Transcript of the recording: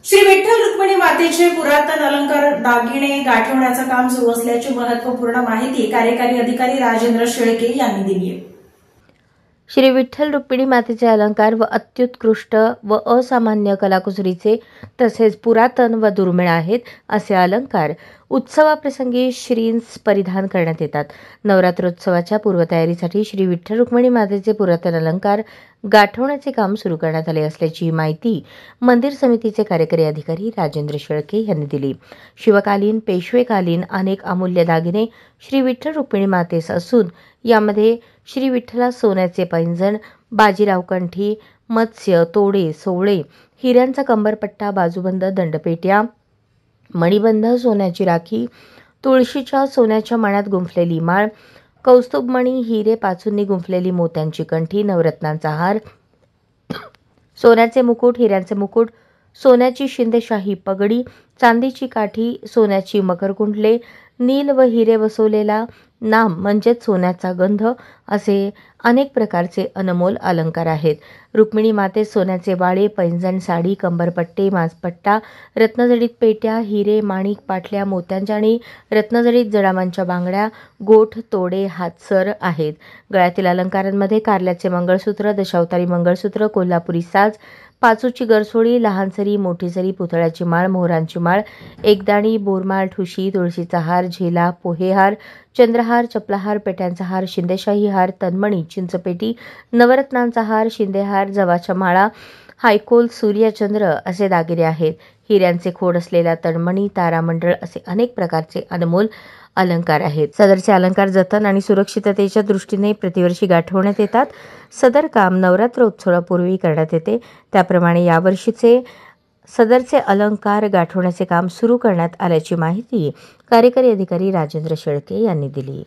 श्री विठ्ठल रुक्मिणी मातेचे पुरातन अलंकार दागिने गाठवण्याचं काम सुरू असल्याची महत्वपूर्ण माहिती कार्यकारी अधिकारी राजेंद्र शेळके यांनी दिली आहे। श्री विठ्ठल रुक्मिणी मातेचे अलंकार व अत्युत्कृष्ट व असामान्य कलाकुसरीचे तसेच पुरातन व दुर्मिळ आहेत असे अलंकार उत्सवाप्रसंगी श्रींस परिधान करण्यात येतात। नवरात्रोत्सवाच्या पूर्वतयारीसाठी श्री विठ्ठल रुक्मिणी मातेचे पुरातन अलंकार गाठवण्याचे काम सुरू करण्यात आले असल्याची माहिती मंदिर समितीचे कार्यकारी अधिकारी राजेंद्र शेळके यांनी दिली। शिवकालीन पेशवेकालीन अनेक अमूल्य दागिने श्री विठ्ठल रुक्मिणी मातेस असून यामध्ये श्री विठ्ठला सोन्याचे पैंजण, बाजीराव कंठी, मत्स्य, तोडे, सोवळे, हिऱ्यांचा कंबरपट्टा, बाजूबंद, दंडपेट्या, मणिबंध, सोन्याची राखी, तुळशीच्या सोन्याच्या मण्यात गुंफलेली माळ, कौस्तुभमणी, हिरे पाचूंनी गुंफलेली मोत्यांची कंठी, नवरत्नांचा हार, सोन्याचे मुकुट, हिऱ्यांचे मुकुट, सोन्याची शिंदेशाही पगडी, चांदीची काठी, सोन्याची मकरकुंडले, नील व हिरे बसवलेला नाम म्हणजेच सोन्याचा गंध असे अनेक प्रकारचे अनमोल अलंकार आहेत। रुक्मिणी मातेस सोन्याचे वाळे, पैंजण, साडी, कंबरपट्टे, माजपट्टा, रत्नजडित पेट्या, हिरे, माणिक, पाटल्या, मोत्यांच्या आणि रत्नजडित जडामांच्या बांगड्या, गोठ, तोडे, हातसर आहेत। गळ्यातील अलंकारांमध्ये कारल्याचे मंगळसूत्र, दशावतारी मंगळसूत्र, कोल्हापुरी साज, पाचूची गरसोळी, लहान सरी, मोठी सरी, पुतळ्याची माळ, मोहरांची माळ, एकदाणी, बोरमाळ, ठुशी, तुळशीचा हार, झेला, पोहेहार, चंद्रहार, चपलाहार, पेट्यांचा हार, शिंदेशाही हार, तन्मणी, चिंचपेटी, नवरत्नांचा हार, शिंदेहार, जवाच्या माळा, हायकोल, सूर्यचंद्र असे दागिने आहेत। हिऱ्यांचे खोड असलेला तन्मणी, तारामंडळ असे अनेक प्रकारचे अनमोल अलंकार आहेत। सदरचे अलंकार जतन आणि सुरक्षिततेच्या दृष्टीने प्रतिवर्षी गाठवण्यात येतात। सदर काम नवरात्रोत्सवापूर्वी करण्यात येते। त्याप्रमाणे यावर्षीचे सदरचे अलंकार गाठवण्याचे काम सुरू करण्यात आल्याची माहिती कार्यकारी अधिकारी राजेंद्र शेळके यांनी दिली।